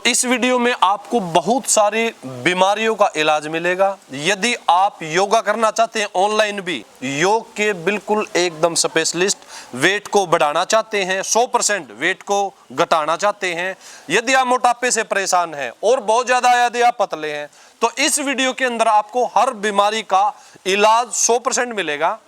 तो इस वीडियो में आपको बहुत सारी बीमारियों का इलाज मिलेगा। यदि आप योगा करना चाहते हैं ऑनलाइन भी, योग के बिल्कुल एकदम स्पेशलिस्ट, वेट को बढ़ाना चाहते हैं, 100% वेट को घटाना चाहते हैं, यदि आप मोटापे से परेशान हैं और बहुत ज्यादा यदि आप पतले हैं, तो इस वीडियो के अंदर आपको हर बीमारी का इलाज 100% मिलेगा।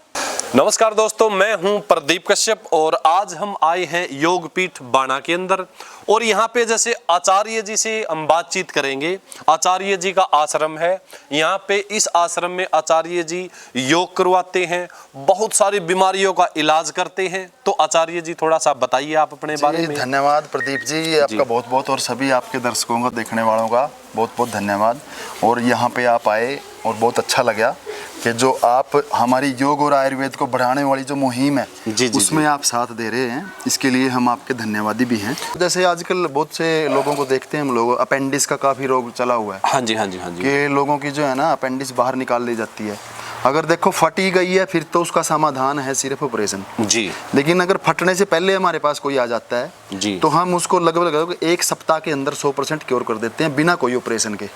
नमस्कार दोस्तों, मैं हूं प्रदीप कश्यप और आज हम आए हैं योगपीठ बाणा के अंदर। और यहाँ पे जैसे आचार्य जी से हम बातचीत करेंगे। आचार्य जी का आश्रम है, यहाँ पे इस आश्रम में आचार्य जी योग करवाते हैं, बहुत सारी बीमारियों का इलाज करते हैं। तो आचार्य जी थोड़ा सा बताइए आप अपने बारे में। धन्यवाद प्रदीप जी, आपका बहुत बहुत और सभी आपके दर्शकों का, देखने वालों का बहुत बहुत धन्यवाद। और यहाँ पे आप आए और बहुत अच्छा लगा कि जो आप हमारी योग और आयुर्वेद को बढ़ाने वाली जो मुहिम है उसमें आप साथ दे रहे हैं, इसके लिए हम आपके धन्यवादी भी हैं। जैसे आजकल बहुत से लोगों को देखते हैं हम लोग, अपेंडिक्स का काफ़ी रोग चला हुआ है। हाँ जी हाँ जी हाँ जी। कि लोगों की जो है ना अपेंडिक्स बाहर निकाल दी जाती है। अगर देखो फटी गई है फिर तो उसका समाधान है सिर्फ ऑपरेशन जी। लेकिन अगर फटने से पहले हमारे पास कोई आ जाता है जी, तो हम उसको लगभग 1 सप्ताह के अंदर 100% क्योर कर देते हैं बिना कोई ऑपरेशन के।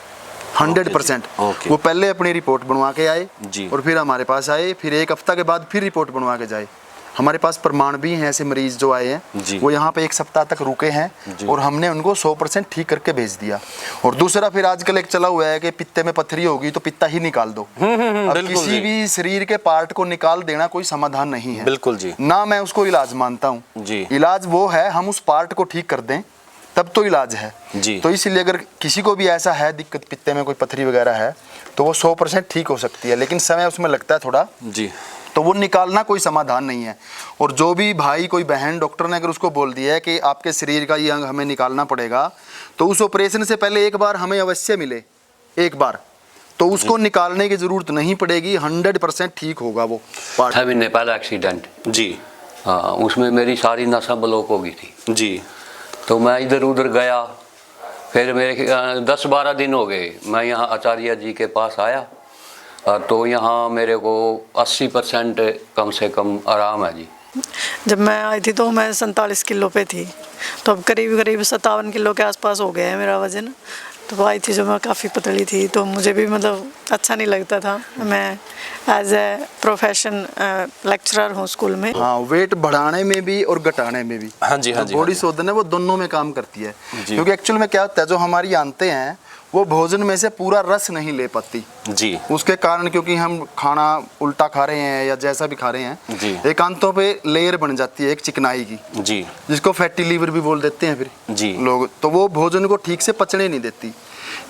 100%। वो पहले अपनी रिपोर्ट बनवा के आए और फिर हमारे पास आए, फिर 1 हफ्ता के बाद फिर रिपोर्ट बनवा के जाए। हमारे पास प्रमाण भी हैं, ऐसे मरीज जो आए हैं वो यहाँ पे 1 सप्ताह तक रुके हैं और हमने उनको 100% ठीक करके भेज दिया। और दूसरा फिर आजकल एक चला हुआ है कि पित्ते में पथरी होगी तो पित्ता ही निकाल दो। अब किसी भी शरीर के पार्ट को निकाल देना कोई समाधान नहीं है, बिल्कुल जी, ना मैं उसको इलाज मानता हूँ। इलाज वो है हम उस पार्ट को ठीक कर दें, तब तो इलाज है जी। तो इसलिए अगर किसी को भी ऐसा है दिक्कत, पित्ते में कोई पथरी वगैरह है, तो वो 100% ठीक हो सकती है, लेकिन समय उसमें लगता है थोड़ा जी। तो वो निकालना कोई समाधान नहीं है। और जो भी भाई कोई बहन डॉक्टर ने अगर उसको बोल दिया है कि आपके शरीर का ये अंग हमें निकालना पड़ेगा, तो उस ऑपरेशन से पहले एक बार हमें अवश्य मिले, एक बार, तो उसको निकालने की जरूरत नहीं पड़ेगी। 100% ठीक होगा वो पार्ट। अभी नेपाल एक्सीडेंट जी, हाँ, उसमें मेरी सारी नसें ब्लॉक हो गई थी जी। तो मैं इधर उधर गया, फिर मेरे 10-12 दिन हो गए मैं यहाँ आचार्य जी के पास आया, तो यहाँ मेरे को 80% कम से कम आराम है जी। जब मैं आई थी तो मैं 47 किलो पे थी, तो अब करीब 57 किलो के आसपास हो गया है मेरा वज़न। तो आई थी जब मैं काफ़ी पतली थी, तो मुझे भी मतलब अच्छा नहीं लगता था। मैं एज ए प्रोफेशन लेक्चरर हूँ स्कूल में। हाँ, वेट बढ़ाने में भी और घटाने में भी। हाँ जी हाँ जी। बॉडी शोधन है वो दोनों में काम करती है, क्योंकि एक्चुअल में क्या होता है, जो हमारी आंतें हैं वो भोजन में से पूरा रस नहीं ले पाती जी। उसके कारण, क्योंकि हम खाना उल्टा खा रहे हैं या जैसा भी खा रहे हैं जी, एक आंतों पे लेयर बन जाती है एक चिकनाई की जी, जिसको फैटी लीवर भी बोल देते हैं फिर जी लोग। तो वो भोजन को ठीक से पचने नहीं देती।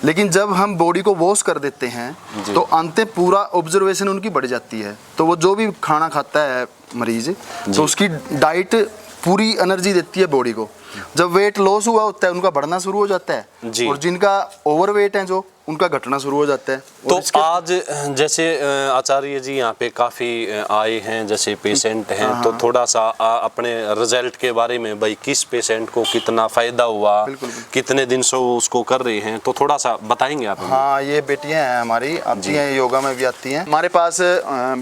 लेकिन जब हम बॉडी को वॉश कर देते हैं तो आंतें पूरा ऑब्जर्वेशन उनकी बढ़ जाती है। तो वो जो भी खाना खाता है मरीज, तो उसकी डाइट पूरी एनर्जी देती है बॉडी को। जब वेट लॉस हुआ होता है उनका बढ़ना शुरू हो जाता है, और जिनका ओवर वेट है जो उनका घटना शुरू हो जाता है। तो आज जैसे आचार्य जी यहाँ पे काफ़ी आए हैं, जैसे पेशेंट हैं, तो थोड़ा सा अपने रिजल्ट के बारे में, भाई किस पेशेंट को कितना फ़ायदा हुआ, कितने दिन से उसको कर रहे हैं, तो थोड़ा सा बताएंगे आप। हाँ, ये बेटियाँ हैं हमारी, आती हैं योगा में भी आती हैं। हमारे पास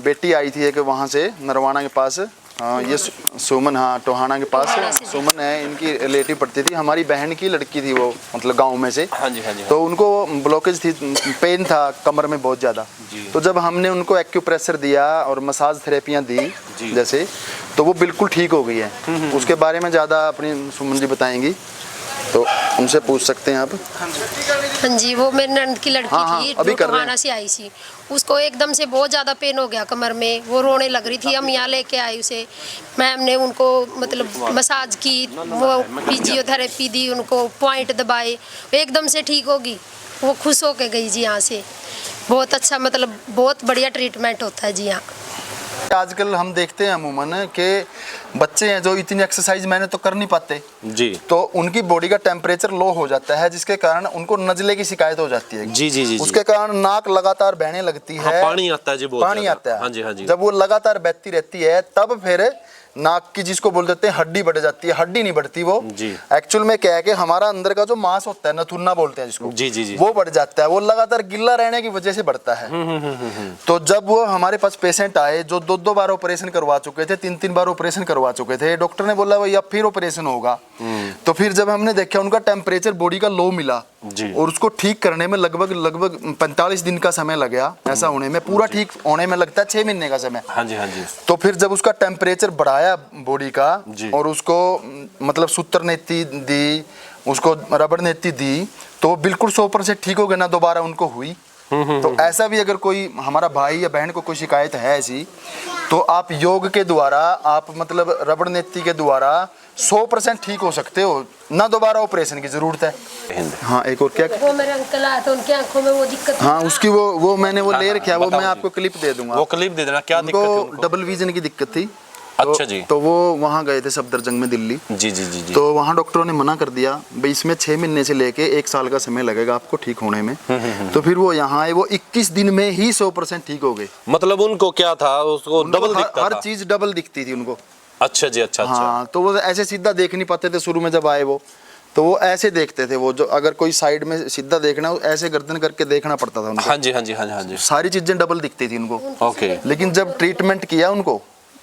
बेटी आई थी एक वहाँ से नरवाना के पास, ये सुमन, हाँ टोहाना के पास सुमन है, इनकी रिलेटिव पड़ती थी, हमारी बहन की लड़की थी वो, मतलब गांव में से। हाँ जी हाँ जी। तो उनको ब्लॉकेज थी, पेन था कमर में बहुत ज़्यादा। तो जब हमने उनको एक्यूप्रेशर दिया और मसाज थेरेपियाँ दी जैसे, तो वो बिल्कुल ठीक हो गई है। उसके बारे में ज़्यादा अपनी सुमन जी बताएंगी, तो उनसे पूछ सकते हैं आप। हाँ जी, वो मेरी नंद की लड़की थी, जो टोहाना से आई थी। उसको एकदम से बहुत ज़्यादा पेन हो गया कमर में, वो रोने लग रही थी। हम यहाँ लेके आए उसे, मैम ने उनको मतलब मसाज की, वो फिजियोथेरेपी दी, उनको पॉइंट दबाए, एकदम से ठीक होगी। वो खुश होके गई जी यहाँ से। बहुत अच्छा, मतलब बहुत बढ़िया ट्रीटमेंट होता है जी यहाँ। आजकल हम देखते हैं अमूमन कि बच्चे हैं जो इतनी एक्सरसाइज मैंने तो कर नहीं पाते जी, तो उनकी बॉडी का टेम्परेचर लो हो जाता है, जिसके कारण उनको नजले की शिकायत हो जाती है जी जी जी। उसके कारण नाक लगातार बहने लगती है। हाँ, पानी आता है जी, बहुत पानी आता है। हाँ जी हाँ जी। जब वो लगातार बहती रहती है तब फिर नाक की जिसको बोल देते हैं हड्डी बढ़ जाती है, हड्डी नहीं बढ़ती वो जी। एक्चुअल में क्या है कि हमारा अंदर का जो मांस होता है, नथुन्ना बोलते हैं जिसको, जी, जी, जी। वो बढ़ जाता है, वो लगातार गिल्ला रहने की वजह से बढ़ता है। तो जब वो हमारे पास पेशेंट आए जो 2-2 बार ऑपरेशन करवा चुके थे, 3-3 बार ऑपरेशन करवा चुके थे, डॉक्टर ने बोला भाई अब फिर ऑपरेशन होगा। तो फिर जब हमने देखा उनका टेम्परेचर बॉडी का लो मिला जी। और उसको ठीक करने में लगभग 45 दिन का समय लगा। ऐसा होने में, पूरा ठीक होने में लगता है 6 महीने का समय। हाँ जी, हाँ जी। तो फिर जब उसका टेम्परेचर बढ़ाया बॉडी का जी। और उसको मतलब सूत्र नेति दी, उसको रबड़ नेति दी, तो बिल्कुल 100% ठीक हो गया ना, दोबारा उनको हुई। तो ऐसा भी अगर कोई हमारा भाई या बहन को कोई शिकायत है ऐसी, तो आप योग के द्वारा, आप मतलब रबड़ नेति के द्वारा 100% ठीक हो सकते हो, ना दोबारा ऑपरेशन की जरूरत है। हाँ, एक और क्या, वो मेरे अंकल आए थे, उनकी आंखों में वो दिक्कत। हाँ उसकी वो मैंने वो ले रखा है, वो मैं बताओ आपको क्लिप दे दूंगा। वो क्लिप दे देना, क्या दिक्कत है उनको उनको? डबल विजन की दिक्कत थी। अच्छा जी। तो वो वहाँ गए थे सफदरजंग में, दिल्ली। जी जी जी जी। तो वहाँ डॉक्टरों ने मना कर दिया भाई इसमें 6 महीने से लेके 1 साल का समय लगेगा आपको ठीक होने में। तो फिर वो यहाँ आए, वो 21 दिन में ही 100% ठीक हो गए। मतलब उनको क्या था, उसको डबल दिखता हर था? चीज डबल दिखती थी उनको। अच्छा जी, अच्छा अच्छा। हाँ, तो वो ऐसे सीधा देख नहीं पाते थे शुरू में जब आए वो, तो वो ऐसे देखते थे। वो जो अगर कोई साइड में सीधा देखना हो, ऐसे गर्दन करके देखना पड़ता था उनको। हाँ जी, हाँ जी, हाँ जी, हाँ जी। सारी चीजें डबल दिखती थी उनको। ओके। लेकिन जब ट्रीटमेंट किया उनको,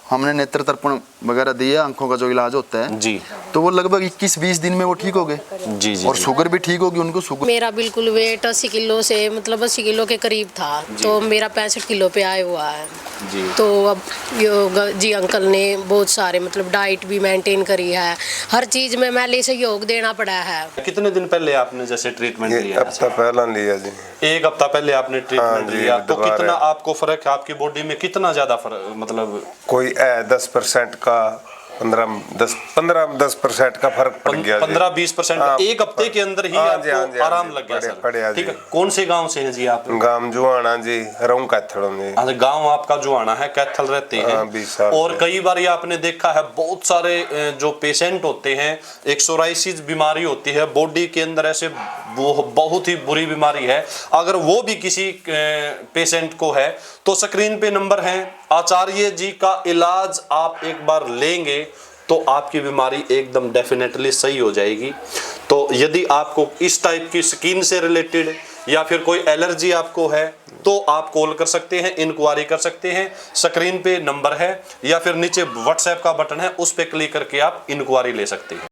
हमने नेत्र तर्पण वगैरह दिया, आंखों का जो इलाज होता है जी। तो वो लगभग 21-20 दिन में वो ठीक हो गए। जी जी और जी। शुगर भी ठीक होगी उनको। शुगर मेरा बिल्कुल वेट 80 किलो से मतलब 80 किलो के करीब था, तो मेरा 65 किलो पे आया हुआ है जी। तो अब योग जी अंकल ने बहुत सारे मतलब डाइट भी मेंटेन करी है, हर चीज़ में मैं सहयोग देना पड़ा है। कितने दिन पहले आपने जैसे ट्रीटमेंट ये लिया? हफ्ता पहला लिया जी। 1 हफ्ता पहले आपने हाँ ट्रीटमेंट जी, लिया, तो दोबारा। कितना आपको फर्क है? आपकी बॉडी में कितना ज्यादा फर्क, मतलब कोई 10% का 15-10% का फर्क पड़ गया। 15-20% हाँ, 1 हफ्ते के अंदर ही हाँ जी, हाँ आपको जी, हाँ आराम जी, लग गया बढ़िया सर? ठीक जी। है। कौन से गांव से हैं जी आप? गांव जुआना जी, रहूं कैथल में। हाँ, गांव आपका जुआना है, कैथल रहते हैं। हाँ, 20 साल और से। कई बार ये आपने देखा है, बहुत सारे जो पेशेंट होते हैं, एक सोराइसिस बीमारी होती है बॉडी के अंदर, ऐसे वो बहुत ही बुरी बीमारी है। अगर वो भी किसी पेशेंट को है तो स्क्रीन पे नंबर है, आचार्य जी का इलाज आप एक बार लेंगे तो आपकी बीमारी एकदम डेफिनेटली सही हो जाएगी। तो यदि आपको इस टाइप की स्किन से रिलेटेड या फिर कोई एलर्जी आपको है तो आप कॉल कर सकते हैं, इंक्वायरी कर सकते हैं। स्क्रीन पे नंबर है या फिर नीचे व्हाट्सएप का बटन है, उस पर क्लिक करके आप इंक्वायरी ले सकते हैं।